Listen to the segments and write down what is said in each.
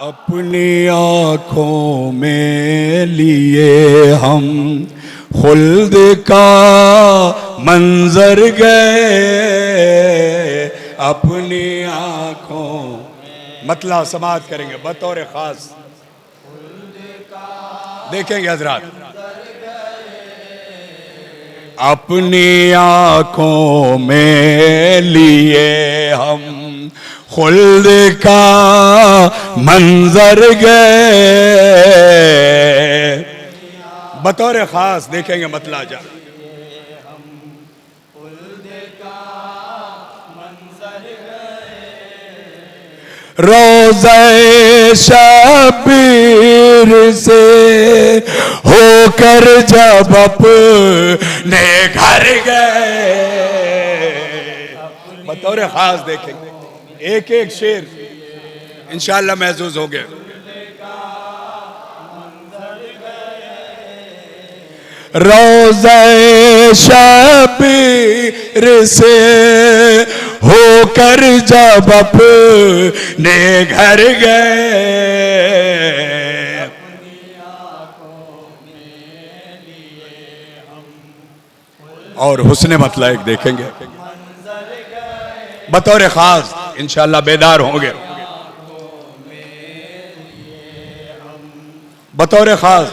अपनी आँखों में लिए हम खुल्द का मंजर गए, अपनी आँखों मतला समात करेंगे बतौर खास। देखेंगे हजरात, अपनी आँखों में लिए हम खुल्द का मंजर गए, बतौर खास। देखेंगे मतला जा, रोज़े शबीर से होकर जब अपने घर गए, बतौर खास। देखेंगे एक एक शेर इंशाअल्लाह महसूस हो गए। रोज़े शबीर से होकर जब अपने घर गए, और हुस्ने मतला एक देखेंगे बतौर खास। इंशाअल्लाह बेदार होंगे बतौर खास।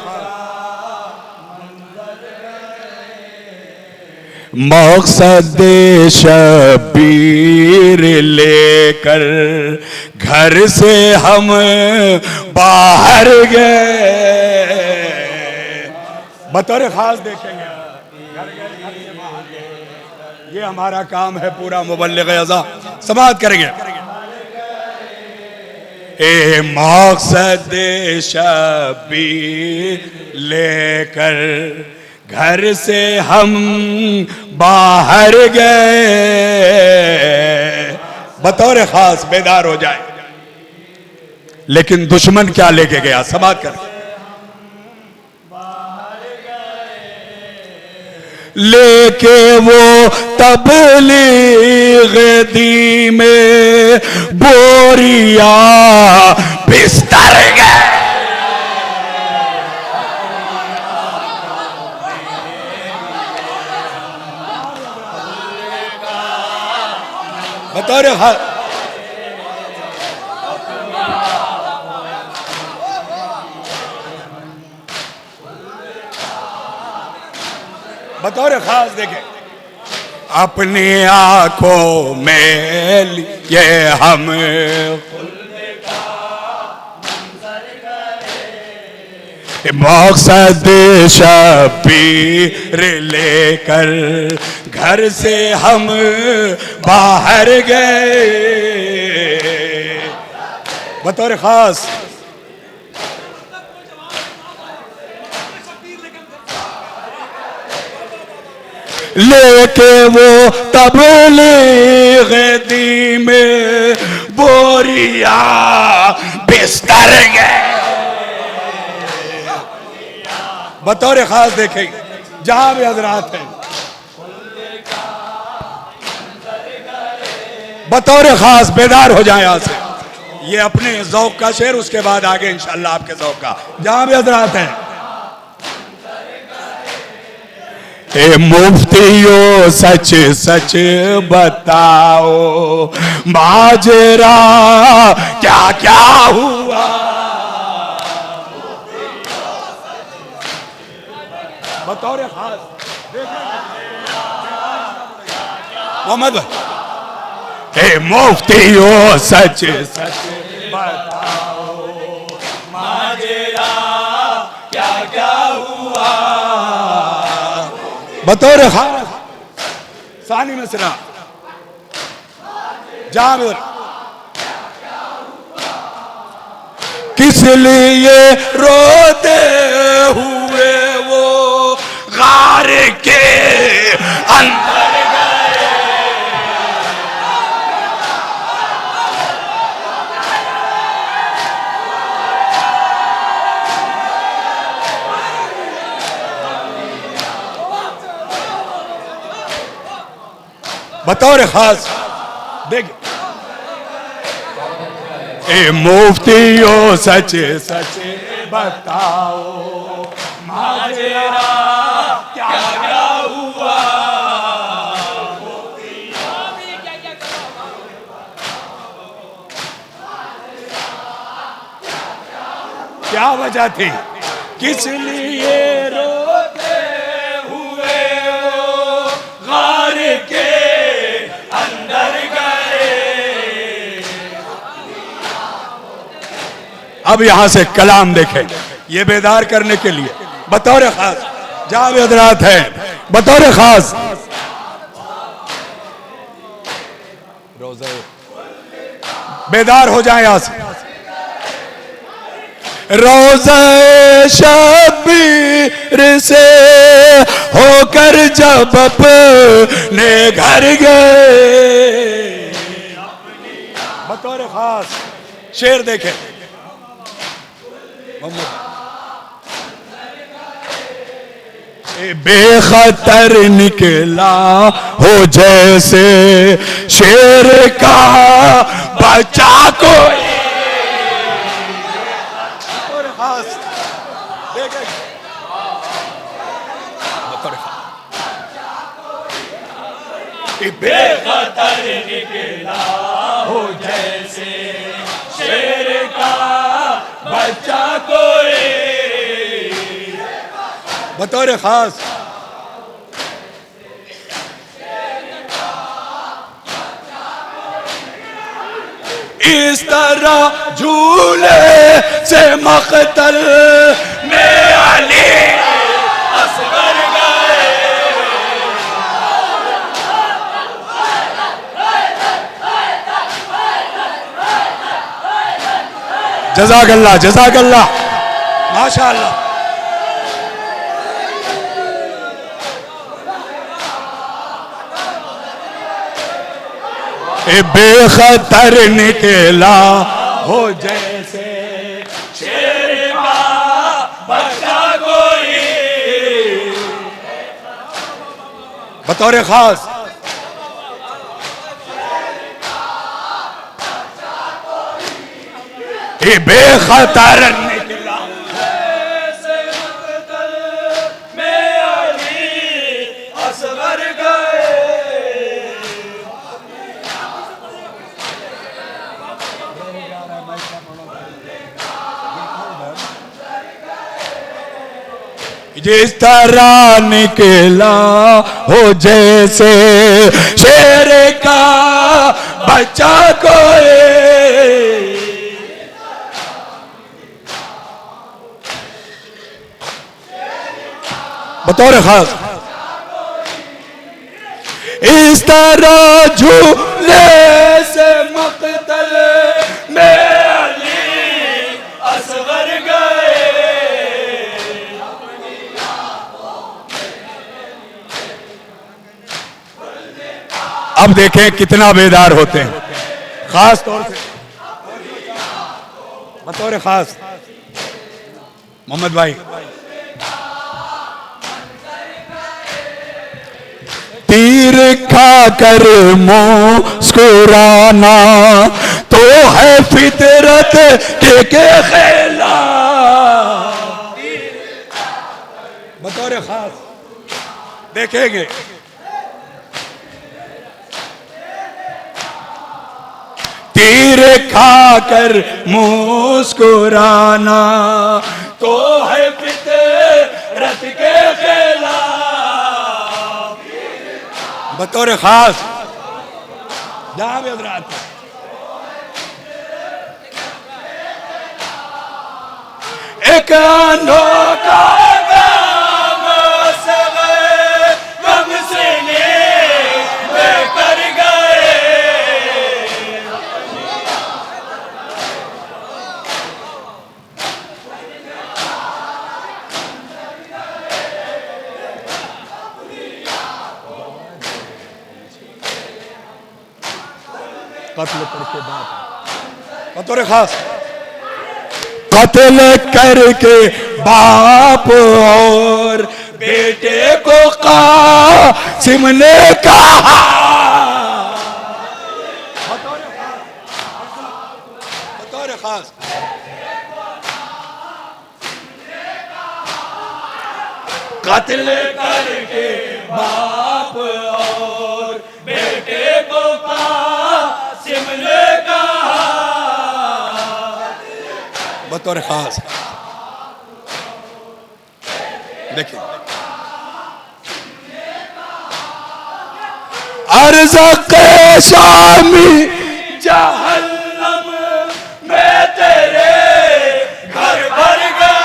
मकसद शबीर लेकर घर से हम बाहर गए, बतौर खास। देखेंगे ये हमारा काम है पूरा, मुबल्लिग अज़ा समाअत करेंगे। ए मकसद शबीर लेकर घर से हम बाहर गए, बतौर खास बेदार हो जाए। लेकिन दुश्मन क्या लेके गया, समाअत कर। लेके वो तबलीग दी में बोरिया बिस्तर गए, बतौर खास। बतौर खास। देखें, अपनी आंखों में लिए हम मकसद शबीर लेकर घर से हम बाहर गए, बतौर खास। लेके वो तबलीग दी में बोरिया बिस्तर गए, बतौर खास। देखेंगे जहां भी हजरात हैं बतौर खास बेदार हो जाए यहाँ से। ये अपने ज़ौक़ का शेर, उसके बाद आगे इंशाअल्लाह आपके ज़ौक़ का। जहां भी हजरात हैं, ए मुफ्तियों सच सच बताओ माजरा क्या क्या हुआ, बतौर खास। मोहम्मद भाई, ए मुफ्तियों सच सच बताओ माजरा क्या क्या हुआ, बतौर खास। सानी में सिरा जामिर, किस लिए रोते हुए वो गार के अंदर गए, बतौर खास। देख, ए मुफ्तियों सच सच बताओ माजरा क्या क्या हुआ। क्या वजह थी, किस लिए रोते हुए हो गार के अंदर गए। अब यहां से कलाम देखें, ये बेदार करने के लिए बतौर खास जावेद हजरात है, बतौर खास रोज़े बेदार हो जाए यहां से। रोज़े शबीर से होकर जब अपने घर गए, बतौर खास शेर देखें बेखतर निकला हो जैसे शेर का बच्चा कोई। बेखतर निकला हो जैसे शेर का बच्चा कोई। बतौर खास इस तरह झूले से मक़तल में अली असगर गए। जज़ाकल्लाह जज़ाकल्लाह माशाअल्लाह। बेखतर निकला हो जैसे शेर का बच्चा कोई। बतौर खास बेखतर निकला जैसे मक़तल में अली असगर गए। जिस तरह निकला हो जैसे शेर का बच्चा कोई। बतौर खास इस तरह झूले से मक़तल में अली असगर गए। अब देखें कितना बेदार होते हैं, खास तौर से बतौर खास मोहम्मद भाई। तीर खाकर मुस्कुराना तो है फितरत के खेला। बतौर खास देखेंगे तीर खाकर मुस्कुराना तो है फितरत के खेला। बतौर खास जावेद हजरात एक अनोखा कत्ल करके बाप बतौर खास कत्ल करके बाप और बेटे को कासिम ने कहा। बतौर कत्ल करके बाप और बेटे को कासिम ने कहा। बतौर खास देखिए, अर्ज़ के शामी जहन्नम में तेरे घर भर गए।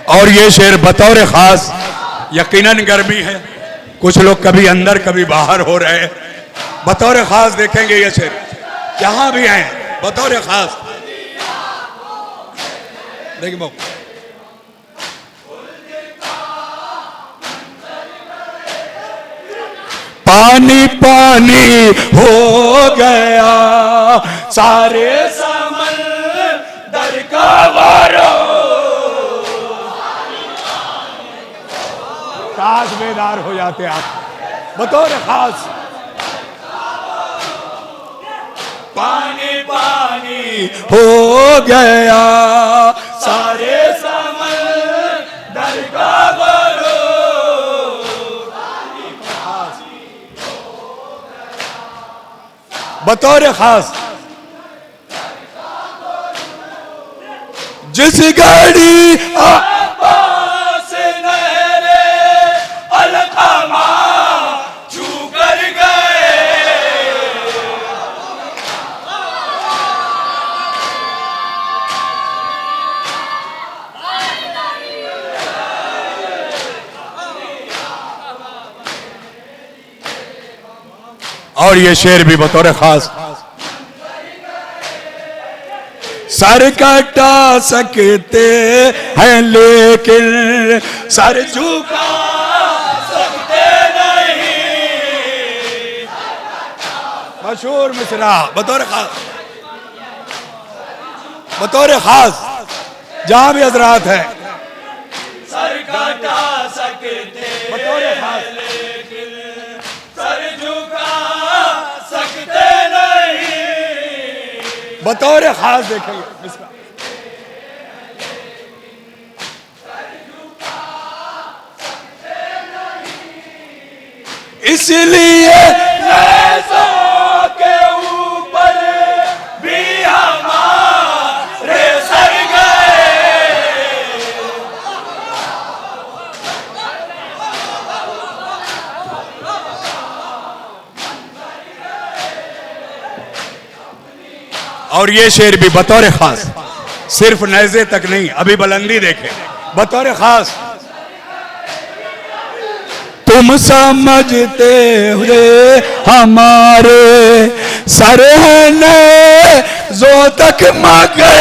और ये शेर बतौर खास, यकीनन गर्मी है, कुछ लोग कभी अंदर कभी बाहर हो रहे हैं, बतौर खास देखेंगे ये शेर जहां भी हैं, बतौर खास देखिए। बाबू पानी पानी हो गया सारे समंदर का वारो। काश बेदार हो जाते आप बतौर खास। पानी पानी हो गया सारे समंदर का वारो। बतौर खास जिस गाड़ी और ये शेर भी बतौर खास। सर कटा सकते हैं लेकिन सर झुका सकते नहीं। मशहूर मिसरा बतौर खास, बतौर खास जहां भी हजरात है। सर कटा सकते बतौर खास लेकिन सर झुका सकते नहीं। बतौर खास देखेंगे इसलिए के ऊपर भी हमारे सर गए। और ये शेर भी बतौर खास, सिर्फ नेज़े तक नहीं, अभी बुलंदी देखें, बतौर खास। तुम समझते हुए हमारे सर है जो तक मगे।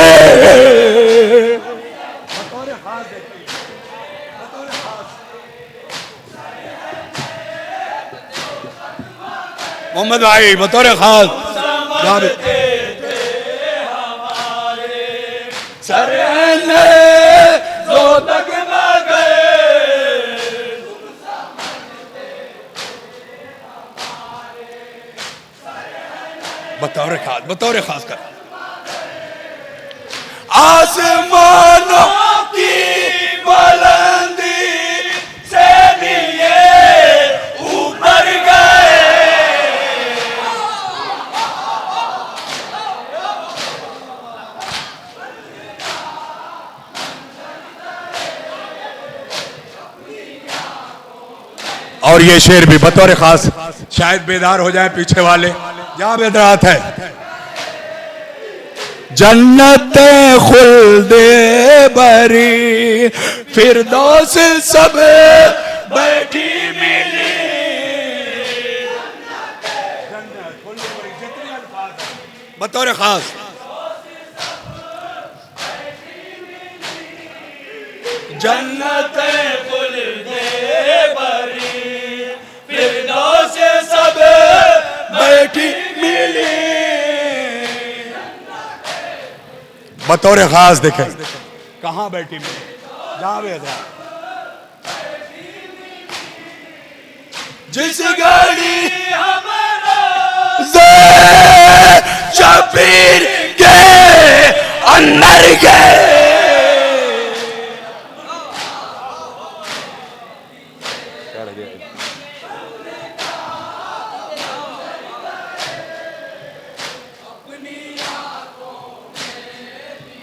मोहम्मद भाई बतौर खास सर है जो तक मगे। बतौर खास कर आसमानों की बुलंदी से भी ये ऊपर गए। और ये शेर भी बतौर खास, शायद बेदार हो जाए पीछे वाले जहां बेदरात है। जन्नत खुल्दे बरी फिरदौस सब बैठी मिली। बतौर खास जन्नत खुल्दे बरी फिरदौस सब बैठी मिली। बतौर खास देखें कहां बैठी मिली, जहां भी था। जिस गाड़ी हमारा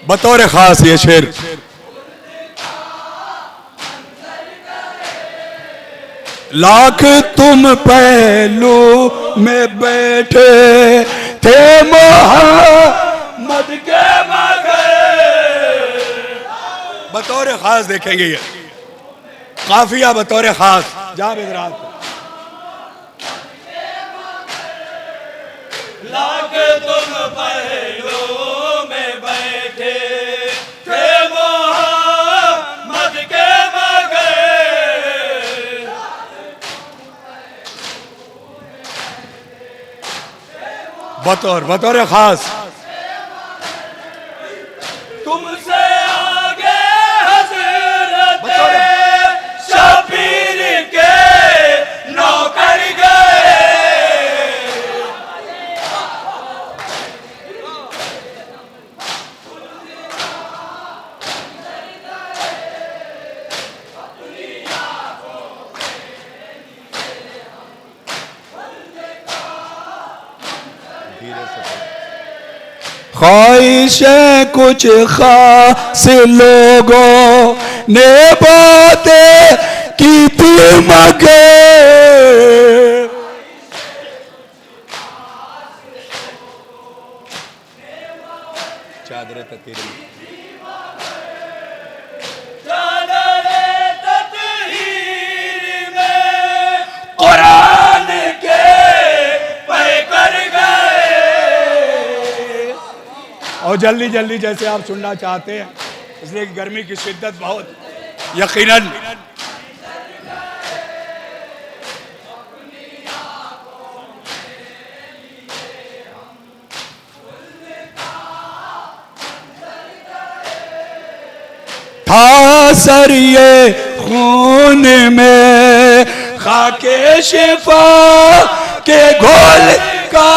बतौर खास ये शेर। लाख तुम पहलू में बैठे थे मोहम्मद के मगर। बतौर खास देखेंगे ये काफिया, बतौर खास जहां हजरात। लाख तुम पहलू में बैठे थे मोहम्मद के मगर। बतौर खास तुमसे आगे हज़रत शबीर के नौकर गए। ख्वाहिशें कुछ खास लोगों ने बातें की थी मगर। चादर ततीर कुरान के पैकर गए। और जल्दी जल्दी जैसे आप सुनना चाहते हैं, इसलिए गर्मी की शिद्दत बहुत यकीनन था सर ये खून में खाके शिफा के घोल का।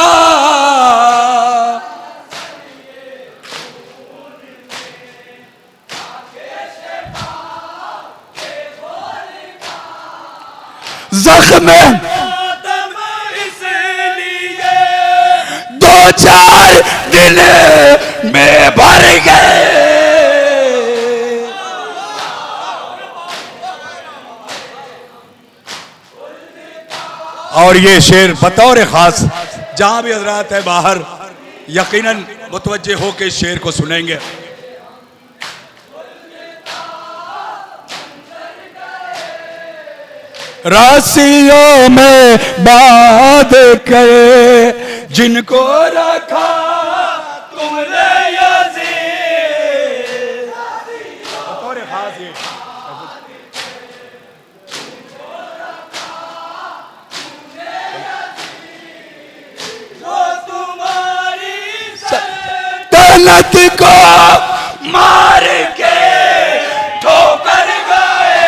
जख्म इसलिए दो चार दिन में भर गए। और ये शेर बतौर खास जहां भी हजरात है बाहर यकीनन मुतवज्जे होकर इस शेर को सुनेंगे। राशियों में बात करे जिनको रखा तुमने यजीद। बतौर खास ये जो तुम्हारी तलत को मार के ठोकर गए।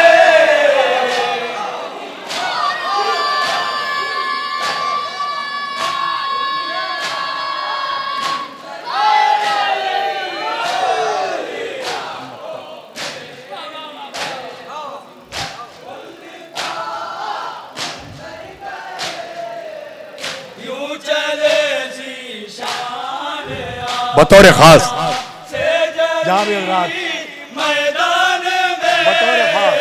यूं चले ज़ीशान बतौर खास से जहां भी हजरात मैदान में बतौर खास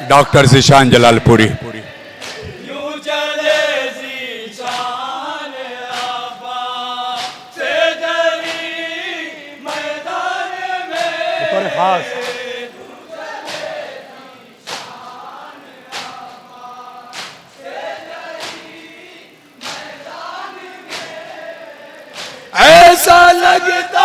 डॉक्टर ज़ीशान जलालपुरी। यूं चले ज़ीशान आबा से जरी मैदान में। बतौर खास ऐसा लगता